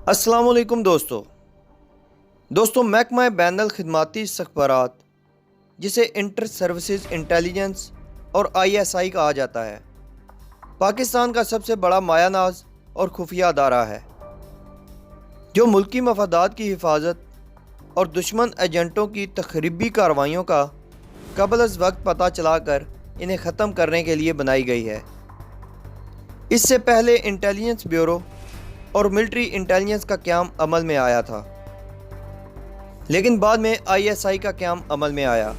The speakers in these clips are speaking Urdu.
السلام علیکم دوستو محکمہ بین الخدماتی استخبارات جسے انٹر سروسز انٹیلیجنس اور ISI کہا جاتا ہے، پاکستان کا سب سے بڑا مایہ ناز اور خفیہ ادارہ ہے جو ملکی مفادات کی حفاظت اور دشمن ایجنٹوں کی تخریبی کارروائیوں کا قبل از وقت پتہ چلا کر انہیں ختم کرنے کے لیے بنائی گئی ہے۔ اس سے پہلے انٹیلیجنس بیورو اور ملٹری انٹیلیجنس کا قیام عمل میں آیا تھا، لیکن بعد میں ISI کا قیام عمل میں آیا۔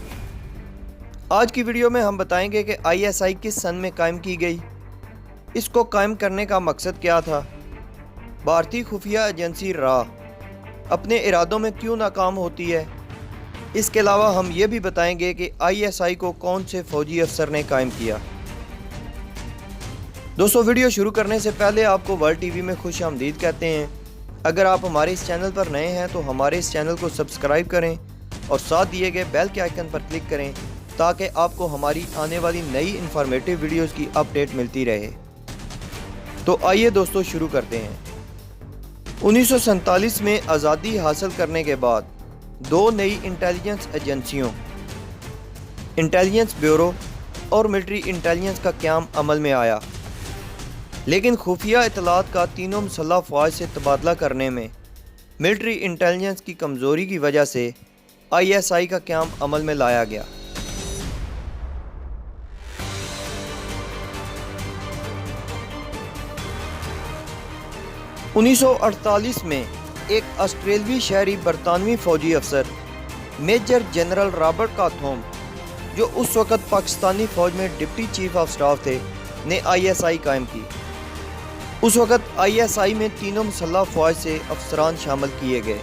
آج کی ویڈیو میں ہم بتائیں گے کہ ISI کس سن میں قائم کی گئی، اس کو قائم کرنے کا مقصد کیا تھا، بھارتی خفیہ ایجنسی را اپنے ارادوں میں کیوں ناکام ہوتی ہے۔ اس کے علاوہ ہم یہ بھی بتائیں گے کہ ISI کو کون سے فوجی افسر نے قائم کیا۔ دوستو ویڈیو شروع کرنے سے پہلے آپ کو ورلڈ ٹی وی میں خوش آمدید کہتے ہیں۔ اگر آپ ہمارے اس چینل پر نئے ہیں تو ہمارے اس چینل کو سبسکرائب کریں اور ساتھ دیے گئے بیل کے آئیکن پر کلک کریں تاکہ آپ کو ہماری آنے والی نئی انفارمیٹیو ویڈیوز کی اپڈیٹ ملتی رہے۔ تو آئیے دوستو شروع کرتے ہیں۔ 1947 میں آزادی حاصل کرنے کے بعد دو نئی انٹیلیجنس ایجنسیوں انٹیلیجنس بیورو اور ملٹری انٹیلیجنس کا قیام عمل میں آیا، لیکن خفیہ اطلاعات کا تینوں مسلح افواج سے تبادلہ کرنے میں ملٹری انٹیلیجنس کی کمزوری کی وجہ سے ISI کا قیام عمل میں لایا گیا۔ انیس سو 1948 میں ایک آسٹریلوی شہری برطانوی فوجی افسر میجر جنرل رابرٹ کاتھوم، جو اس وقت پاکستانی فوج میں ڈپٹی چیف آف سٹاف تھے، نے ISI قائم کی۔ اس وقت ISI میں تینوں مسلح افواج سے افسران شامل کیے گئے۔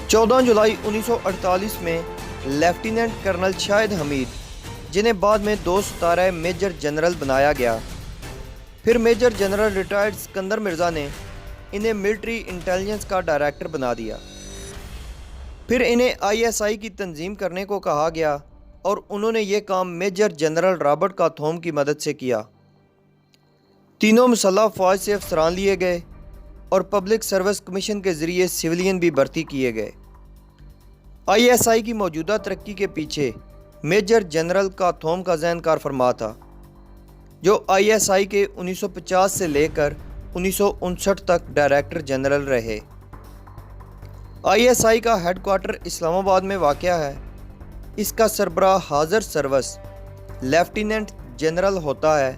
14 جولائی 1948 میں لیفٹیننٹ کرنل شاہد حمید، جنہیں بعد میں 2 ستارہ میجر جنرل بنایا گیا، پھر major general retired Sikandar Mirza نے انہیں ملٹری انٹیلیجنس کا ڈائریکٹر بنا دیا۔ پھر انہیں ISI کی تنظیم کرنے کو کہا گیا اور انہوں نے یہ کام میجر جنرل رابرٹ کاتھوم کی مدد سے کیا۔ تینوں مسلح افواج سے افسران لیے گئے اور پبلک سروس کمیشن کے ذریعے سویلین بھی بھرتی کیے گئے۔ ISI کی موجودہ ترقی کے پیچھے میجر جنرل کاتھوم کا ذہن کار فرما تھا، جو ISI کے 1950 سے لے کر 1959 تک ڈائریکٹر جنرل رہے۔ ISI کا ہیڈ کوارٹر اسلام آباد میں واقع ہے۔ اس کا سربراہ حاضر سروس لیفٹیننٹ جنرل ہوتا ہے۔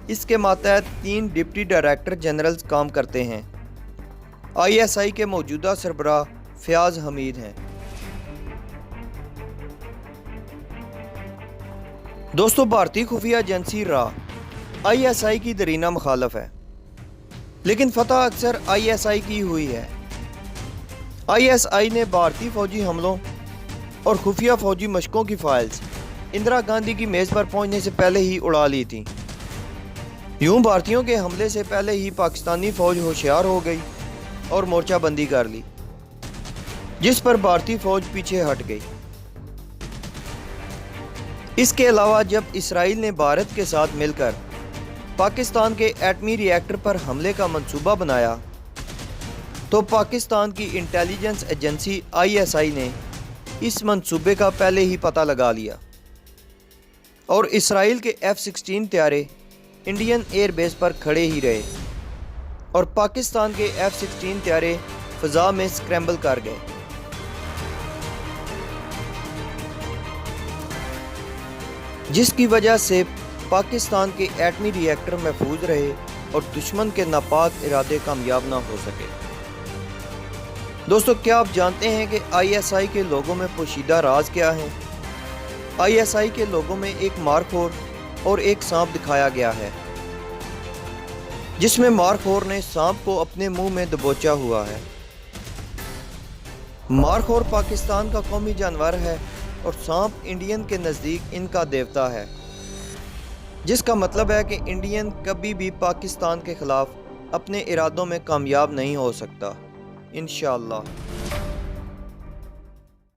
اس کے ماتحت 3 ڈپٹی ڈائریکٹر جنرلز کام کرتے ہیں۔ ISI کے موجودہ سربراہ فیاض حمید ہیں۔ دوستو بھارتی خفیہ ایجنسی را ISI کی دیرینہ مخالف ہے، لیکن فتح اکثر ISI کی ہوئی ہے۔ ISI نے بھارتی فوجی حملوں اور خفیہ فوجی مشقوں کی فائلز اندرا گاندھی کی میز پر پہنچنے سے پہلے ہی اڑا لی تھیں۔ یوں بھارتیوں کے حملے سے پہلے ہی پاکستانی فوج ہوشیار ہو گئی اور مورچہ بندی کر لی، جس پر بھارتی فوج پیچھے ہٹ گئی۔ اس کے علاوہ جب اسرائیل نے بھارت کے ساتھ مل کر پاکستان کے ایٹمی ری ایکٹر پر حملے کا منصوبہ بنایا تو پاکستان کی انٹیلیجنس ایجنسی ISI نے اس منصوبے کا پہلے ہی پتہ لگا لیا اور اسرائیل کے F-16 طیارے انڈین ایئر بیس پر کھڑے ہی رہے اور پاکستان کے F-16 طیارے فضا میں سکریمبل کر گئے۔ جس کی وجہ سے پاکستان کے ایٹمی ری ایکٹر محفوظ رہے اور دشمن کے ناپاک ارادے کامیاب نہ ہو سکے۔ دوستو کیا آپ جانتے ہیں کہ ISI کے لوگوں میں پوشیدہ راز کیا ہیں؟ ISI کے لوگوں میں ایک مارخور اور ایک سانپ دکھایا گیا ہے، جس میں مارخور نے سانپ کو اپنے منہ میں دبوچا ہوا ہے۔ مارخور پاکستان کا قومی جانور ہے اور سانپ انڈین کے نزدیک ان کا دیوتا ہے، جس کا مطلب ہے کہ انڈین کبھی بھی پاکستان کے خلاف اپنے ارادوں میں کامیاب نہیں ہو سکتا، انشاءاللہ۔